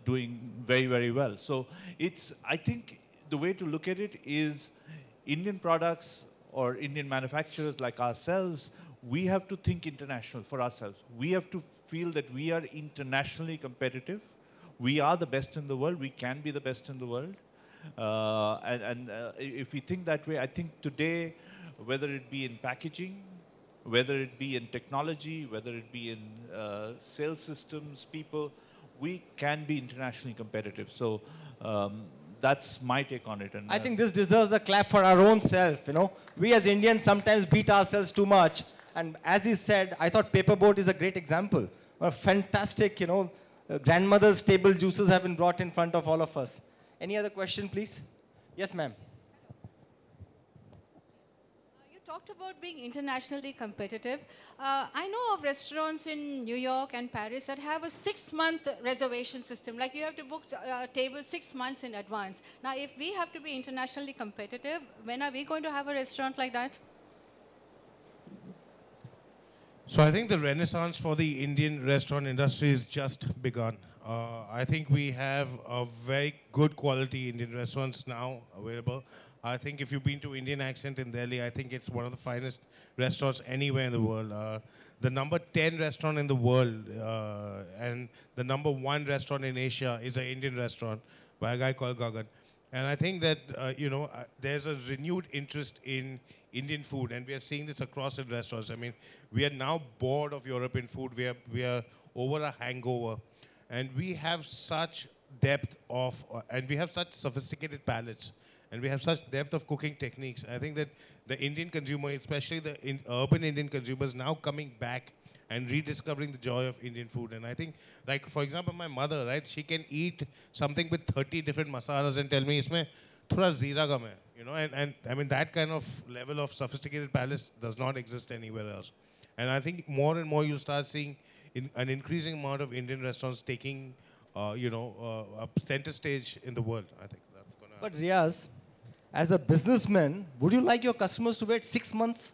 doing very, very well. So I think the way to look at it is Indian products or Indian manufacturers like ourselves, we have to think international for ourselves. We have to feel that we are internationally competitive. We are the best in the world. We can be the best in the world. If we think that way, I think today, whether it be in packaging, whether it be in technology, whether it be in sales systems, people, we can be internationally competitive. So that's my take on it. And I think this deserves a clap for our own self. We as Indians sometimes beat ourselves too much. And as he said, I thought Paperboat is a great example. A fantastic, grandmother's table juices have been brought in front of all of us. Any other question, please? Yes, ma'am. You talked about being internationally competitive. I know of restaurants in New York and Paris that have a 6-month reservation system. Like you have to book a table 6 months in advance. Now, if we have to be internationally competitive, when are we going to have a restaurant like that? So I think the renaissance for the Indian restaurant industry is just begun. I think we have a very good quality Indian restaurants now available. I think if you've been to Indian Accent in Delhi, I think it's one of the finest restaurants anywhere in the world. The number 10 restaurant in the world and the number 1 restaurant in Asia is an Indian restaurant by a guy called Gagan. And I think that, there's a renewed interest in Indian food, and we are seeing this across in restaurants. I mean, we are now bored of European food. We are over a hangover. And we have such depth of, and we have such sophisticated palates, and we have such depth of cooking techniques. I think that the Indian consumer, especially the urban Indian consumers, now coming back and rediscovering the joy of Indian food. And I think, like, for example, my mother, right, she can eat something with 30 different masalas and tell me, isme thoda zeera gam hai, and I mean, that kind of level of sophisticated palates does not exist anywhere else. And I think more and more you'll start seeing an increasing amount of Indian restaurants taking, a center stage in the world. I think that's going to happen. But Riaz, as a businessman, would you like your customers to wait 6 months?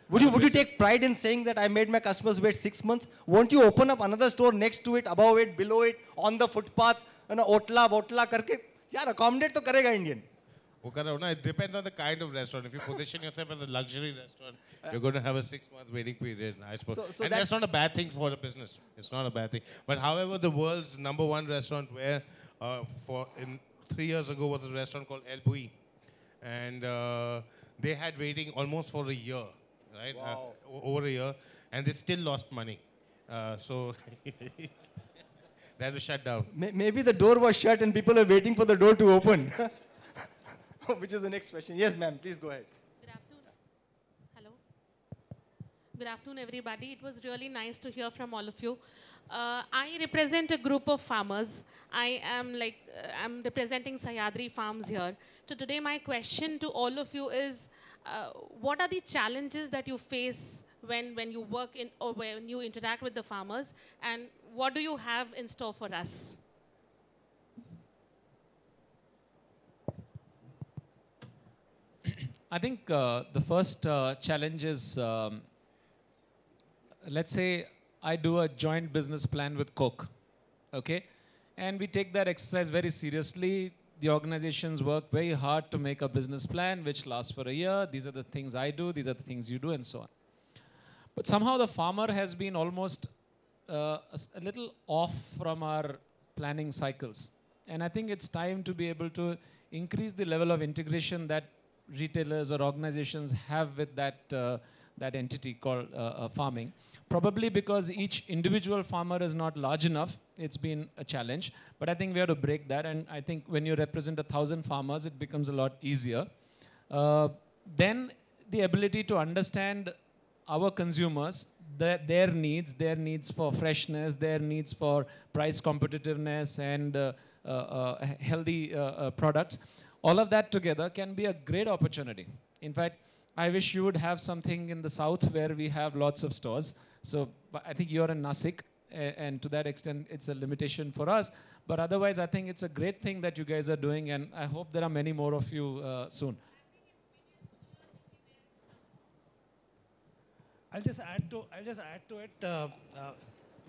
Would you take pride in saying that I made my customers wait 6 months? Won't you open up another store next to it, above it, below it, on the footpath, otla karke? Yaar, accommodate to karega Indian. It depends on the kind of restaurant. If you position yourself as a luxury restaurant, you're going to have a 6-month waiting period, I suppose. And that's not a bad thing for a business. It's not a bad thing. But however, the world's number 1 restaurant where 3 years ago was a restaurant called El Bui. And they had waiting almost for a year, right? Wow. Over a year. And they still lost money. So They had to shut down. Maybe the door was shut and people are waiting for the door to open. Which is the next question. Yes, ma'am, please go ahead. Good afternoon. Hello. Good afternoon, everybody. It was really nice to hear from all of you. I represent a group of farmers. I'm representing Sahyadri Farms here. So today my question to all of you is, what are the challenges that you face when you work in or when you interact with the farmers, and what do you have in store for us? I think the first challenge is, let's say I do a joint business plan with Coke, okay? And we take that exercise very seriously. The organizations work very hard to make a business plan which lasts for a year. These are the things I do, these are the things you do, and so on. But somehow the farmer has been almost a little off from our planning cycles. And I think it's time to be able to increase the level of integration that retailers or organizations have with that entity called farming. Probably because each individual farmer is not large enough, it's been a challenge. But I think we have to break that, and I think when you represent 1,000 farmers, it becomes a lot easier. Then the ability to understand our consumers, their needs for freshness, their needs for price competitiveness and healthy products. All of that together can be a great opportunity. In fact, I wish you would have something in the south where we have lots of stores. So I think you're in Nasik, and to that extent, it's a limitation for us. But otherwise, I think it's a great thing that you guys are doing, and I hope there are many more of you soon. I'll just add to it.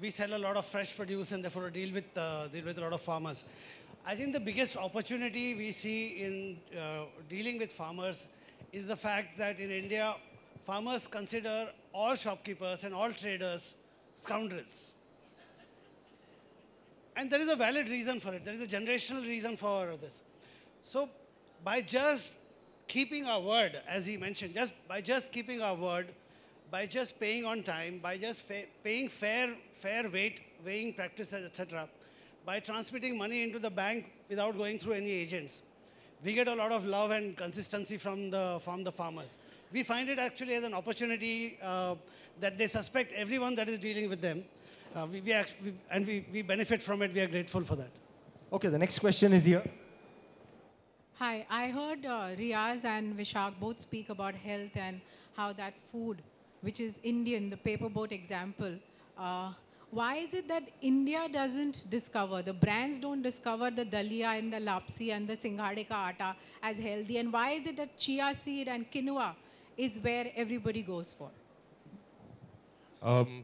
We sell a lot of fresh produce and therefore deal with a lot of farmers. I think the biggest opportunity we see in dealing with farmers is the fact that in India, farmers consider all shopkeepers and all traders scoundrels. And there is a valid reason for it. There is a generational reason for this. So by just keeping our word, as he mentioned, by just keeping our word, by just paying on time, by just paying fair weighing practices, etc., by transmitting money into the bank without going through any agents, we get a lot of love and consistency from the farmers. We find it actually as an opportunity that they suspect everyone that is dealing with them. We benefit from it. We are grateful for that. Okay, the next question is here. Hi, I heard Riaz and Vishak both speak about health and how that food, which is Indian, the paper boat example, why is it that India doesn't discover, the brands don't discover the dalia and the lapsi and the singhade ka atta as healthy, and why is it that chia seed and quinoa is where everybody goes for?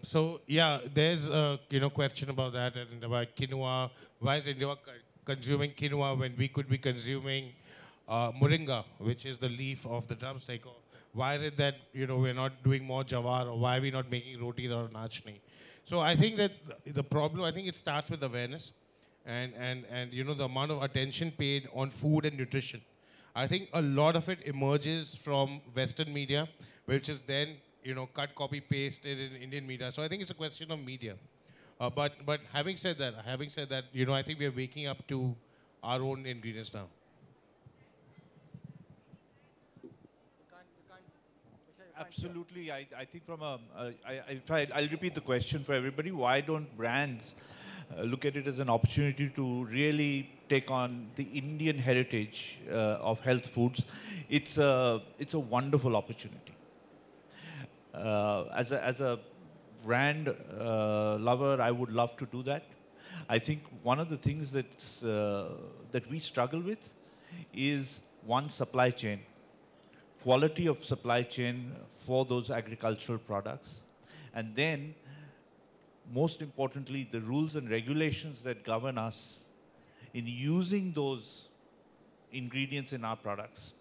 So yeah, there's a question about that and about quinoa. Why is India consuming quinoa when we could be consuming moringa, which is the leaf of the drumstick? Or why is it that we're not doing more jawar, or why are we not making rotis or nachni? So I think that the problem, I think it starts with awareness and the amount of attention paid on food and nutrition. I think a lot of it emerges from Western media, which is then cut, copy, pasted in Indian media. So I think it's a question of media. But having said that, I think we are waking up to our own ingredients now. Absolutely. I think from I'll repeat the question for everybody. Why don't brands look at it as an opportunity to really take on the Indian heritage of health foods? It's a wonderful opportunity. As a brand lover, I would love to do that. I think one of the things that we struggle with is one, supply chain. Quality of supply chain for those agricultural products. And then, most importantly, the rules and regulations that govern us in using those ingredients in our products.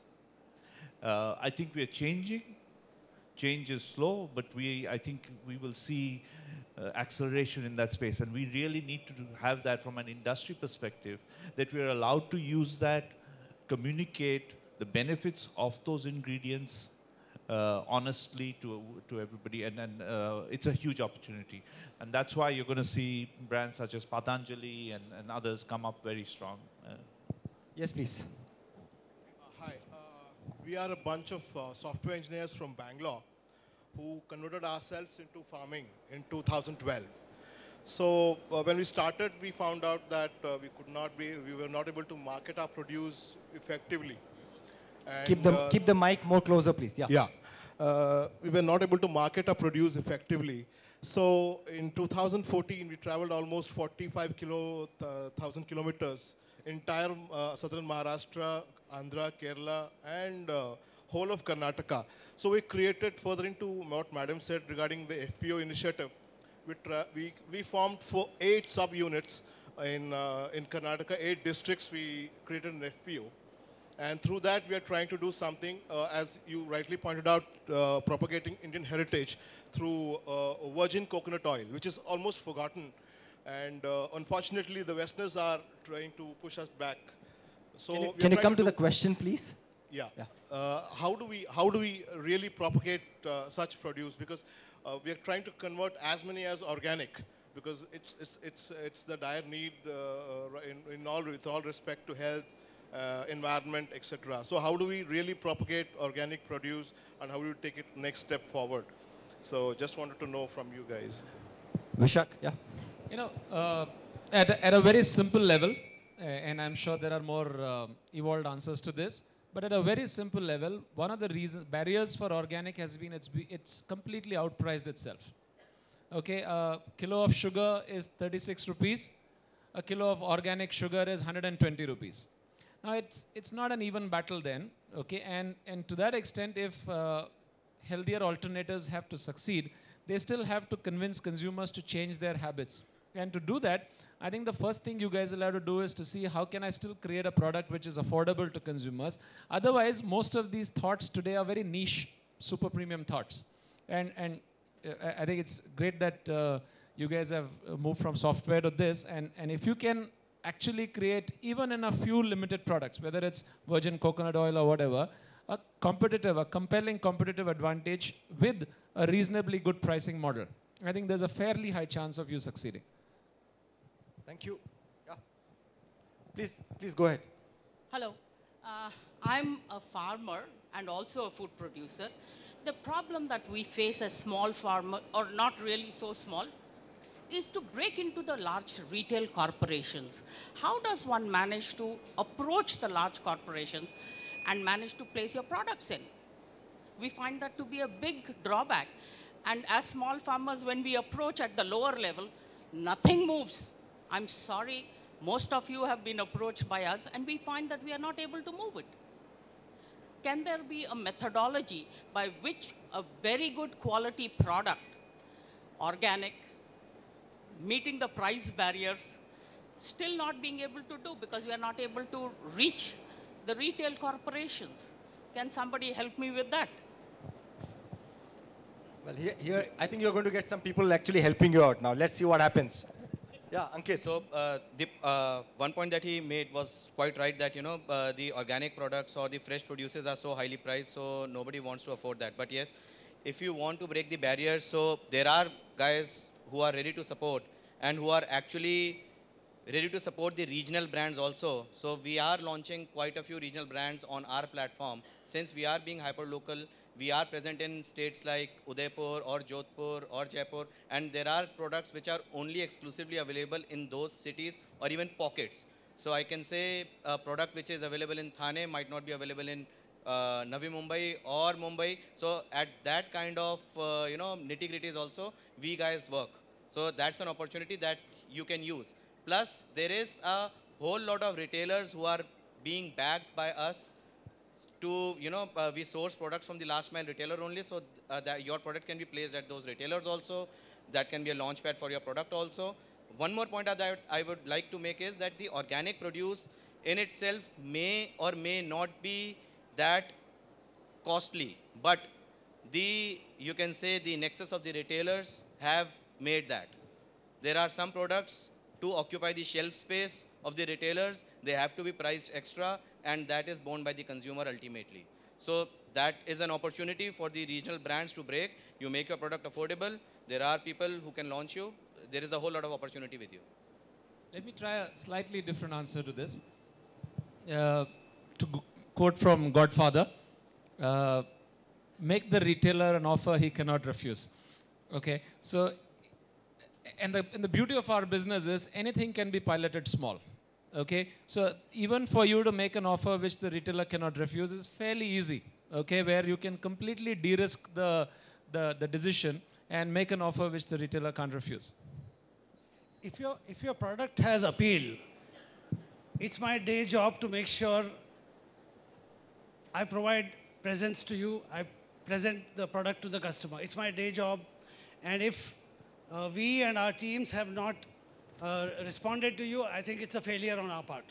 I think we are changing. Change is slow, but I think we will see acceleration in that space. And we really need to have that from an industry perspective, that we are allowed to use that, communicate the benefits of those ingredients honestly to everybody, and it's a huge opportunity. And that's why you're going to see brands such as Patanjali and others come up very strong. Yes, please. Hi. We are a bunch of software engineers from Bangalore who converted ourselves into farming in 2012. So when we started, we found out that we were not able to market our produce effectively. And, Keep the mic more closer, please. Yeah. Yeah. We were not able to market our produce effectively. So in 2014, we traveled almost 45,000 kilometers, entire southern Maharashtra, Andhra, Kerala, and whole of Karnataka. So we created, further into what Madam said regarding the FPO initiative, we formed 8 sub-units in Karnataka, 8 districts. We created an FPO. And through that, we are trying to do something, as you rightly pointed out, propagating Indian heritage through virgin coconut oil, which is almost forgotten. And unfortunately, the Westerners are trying to push us back. So Can you come to the question, please? Yeah. How do we really propagate such produce? Because we are trying to convert as many as organic, because it's the dire need with all respect to health, environment, etc. So how do we really propagate organic produce, and how do we take it next step forward? So just wanted to know from you guys. Vishak, yeah. You know, at a very simple level, and I'm sure there are more evolved answers to this, but at a very simple level, one of the barriers for organic has been it's completely outpriced itself. Okay, a kilo of sugar is 36 rupees. A kilo of organic sugar is 120 rupees. Now, it's not an even battle then, okay? And to that extent, if healthier alternatives have to succeed, they still have to convince consumers to change their habits. And to do that, I think the first thing you guys will have to do is to see how can I still create a product which is affordable to consumers. Otherwise, most of these thoughts today are very niche, super premium thoughts. And I think it's great that you guys have moved from software to this. And if you can actually create, even in a few limited products, whether it's virgin coconut oil or whatever, a compelling competitive advantage with a reasonably good pricing model, I think there's a fairly high chance of you succeeding. Thank you. Yeah. Please go ahead. Hello. I'm a farmer and also a food producer. The problem that we face as small farmer, or not really so small, is to break into the large retail corporations. How does one manage to approach the large corporations and manage to place your products in? We find that to be a big drawback. And as small farmers, when we approach at the lower level, nothing moves. I'm sorry, most of you have been approached by us, and we find that we are not able to move it. Can there be a methodology by which a very good quality product, organic, meeting the price barriers, still not being able to do because we are not able to reach the retail corporations? Can somebody help me with that? Well, here I think you're going to get some people actually helping you out now. Let's see what happens. Yeah, Ankit. So one point that he made was quite right, that the organic products or the fresh produces are so highly priced, so nobody wants to afford that. But yes, if you want to break the barriers, so there are guys who are ready to support and who are actually ready to support the regional brands also. So we are launching quite a few regional brands on our platform. Since we are being hyper-local, we are present in states like Udaipur or Jodhpur or Jaipur, and there are products which are only exclusively available in those cities or even pockets. So I can say a product which is available in Thane might not be available in Navi Mumbai or Mumbai. So at that kind of nitty-gritties also, we guys work. So that's an opportunity that you can use. Plus, there is a whole lot of retailers who are being backed by us to, we source products from the last mile retailer only, so that your product can be placed at those retailers also. That can be a launch pad for your product also. One more point that I would like to make is that the organic produce in itself may or may not be that costly, but you can say the nexus of the retailers have made that. There are some products to occupy the shelf space of the retailers, they have to be priced extra, and that is borne by the consumer ultimately. So that is an opportunity for the regional brands to break. You make your product affordable. There are people who can launch you. There is a whole lot of opportunity with you. Let me try a slightly different answer to this. Quote from Godfather, make the retailer an offer he cannot refuse. Okay, so, and the beauty of our business is anything can be piloted small. Okay, so even for you to make an offer which the retailer cannot refuse is fairly easy. Okay, where you can completely de-risk the decision and make an offer which the retailer can't refuse. If your product has appeal, it's my day job to make sure I provide presence to you, I present the product to the customer. It's my day job. And if we and our teams have not responded to you, I think it's a failure on our part.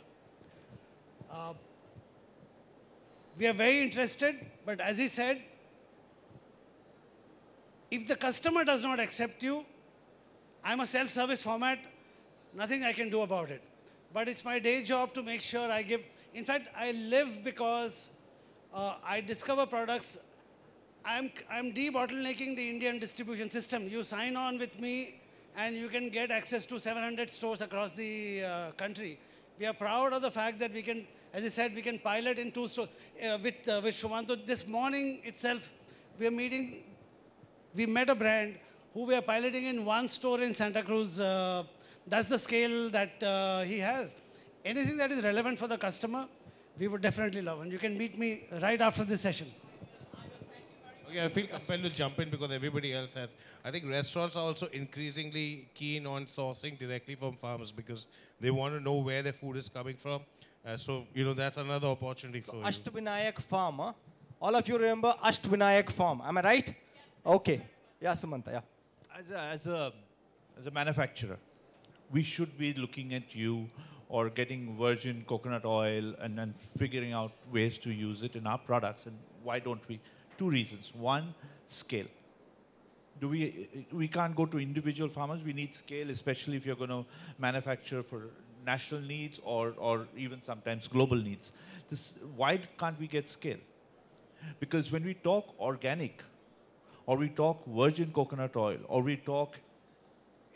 We are very interested, but as he said, if the customer does not accept you, I'm a self-service format, nothing I can do about it. But it's my day job to make sure I give. In fact, I live because I discover products. I'm debottlenecking the Indian distribution system. You sign on with me and you can get access to 700 stores across the country. We are proud of the fact that we can, as I said, we can pilot in 2 stores. With Shumanto, this morning itself, we met a brand who we are piloting in 1 store in Santa Cruz. That's the scale that he has. Anything that is relevant for the customer, we would definitely love. And you can meet me right after this session. Okay, I feel compelled to jump in because everybody else has. I think restaurants are also increasingly keen on sourcing directly from farmers because they want to know where their food is coming from. So, that's another opportunity for you. Ashtvinayak Farm, huh? All of you remember Ashtvinayak Farm, am I right? Yes. Okay. Yeah, Sumanta, yeah. As a manufacturer, we should be looking at you or getting virgin coconut oil and figuring out ways to use it in our products. And why don't we? 2 reasons. One, scale. We can't go to individual farmers. We need scale, especially if you're going to manufacture for national needs or even sometimes global needs. Why can't we get scale? Because when we talk organic, or we talk virgin coconut oil, or we talk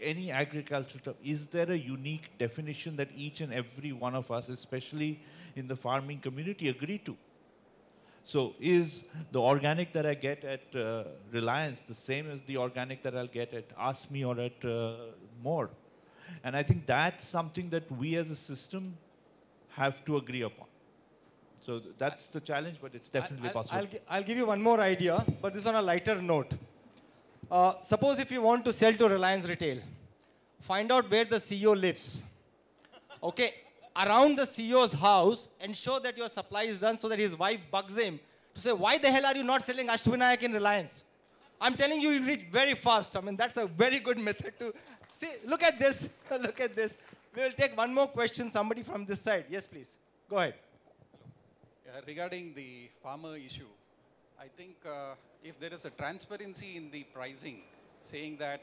any agriculture stuff, is there a unique definition that each and every one of us, especially in the farming community, agree to? So is the organic that I get at Reliance the same as the organic that I'll get at Ask Me or at More? And I think that's something that we as a system have to agree upon. So that's the challenge, but it's definitely possible. I'll give you one more idea, but this is on a lighter note. Suppose if you want to sell to Reliance Retail, find out where the CEO lives. Okay, around the CEO's house, ensure that your supply is done so that his wife bugs him to say, why the hell are you not selling Ashtvinayak in Reliance? I'm telling you, you'll reach very fast. I mean, that's a very good method to... See, look at this. Look at this. We will take one more question, somebody from this side. Yes, please. Go ahead. Regarding the farmer issue, I think if there is a transparency in the pricing, saying that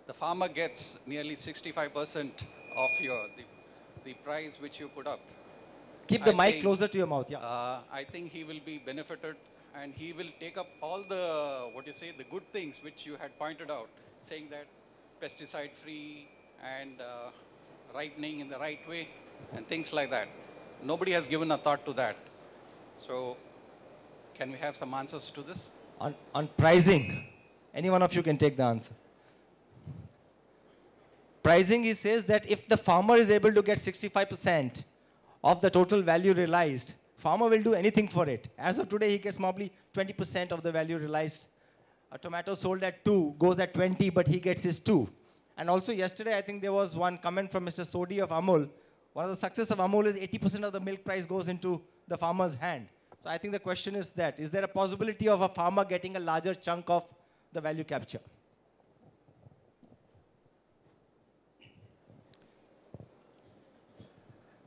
the farmer gets nearly 65% of the price which you put up. Keep the mic closer to your mouth, yeah. I think he will be benefited and he will take up all the, the good things which you had pointed out, saying that pesticide free and ripening in the right way and things like that. Nobody has given a thought to that. So, can we have some answers to this? On pricing, any one of you can take the answer. Pricing, he says that if the farmer is able to get 65% of the total value realized, farmer will do anything for it. As of today, he gets probably 20% of the value realized. A tomato sold at 2 goes at 20, but he gets his 2. And also yesterday, I think there was one comment from Mr. Sodhi of Amul. One of the success of Amul is 80% of the milk price goes into the farmer's hand. So I think the question is that, is there a possibility of a farmer getting a larger chunk of the value capture?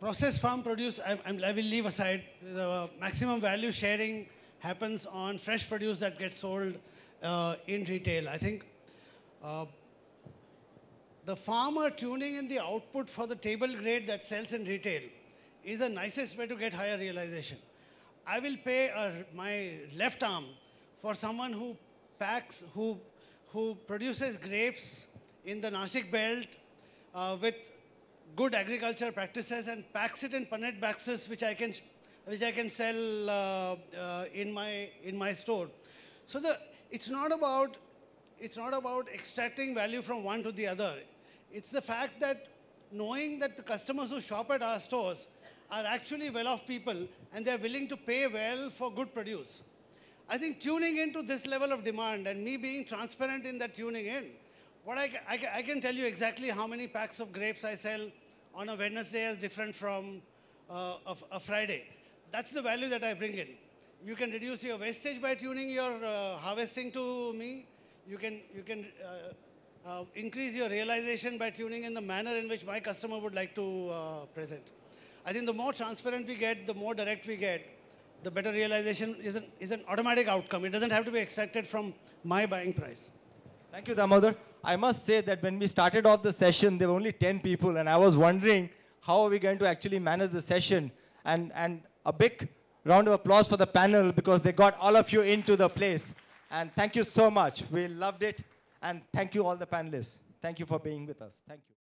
Processed farm produce, I will leave aside. The maximum value sharing happens on fresh produce that gets sold in retail. I think the farmer tuning in the output for the table grade that sells in retail is the nicest way to get higher realization. I will pay my left arm for someone who packs, who produces grapes in the Nashik belt with good agriculture practices and packs it in punnet boxes, which I can sell in my store. So it's not about extracting value from one to the other. It's the fact that knowing that the customers who shop at our stores are actually well-off people and they're willing to pay well for good produce. I think tuning into this level of demand and me being transparent in that tuning in, what I can tell you exactly how many packs of grapes I sell on a Wednesday is different from a Friday. That's the value that I bring in. You can reduce your wastage by tuning your harvesting to me. You can increase your realization by tuning in the manner in which my customer would like to present. I think the more transparent we get, the more direct we get, the better realization is an automatic outcome. It doesn't have to be extracted from my buying price. Thank you, Damodar. I must say that when we started off the session, there were only 10 people, and I was wondering how are we going to actually manage the session. And a big round of applause for the panel because they got all of you into the place. And thank you so much. We loved it. And thank you all the panelists. Thank you for being with us. Thank you.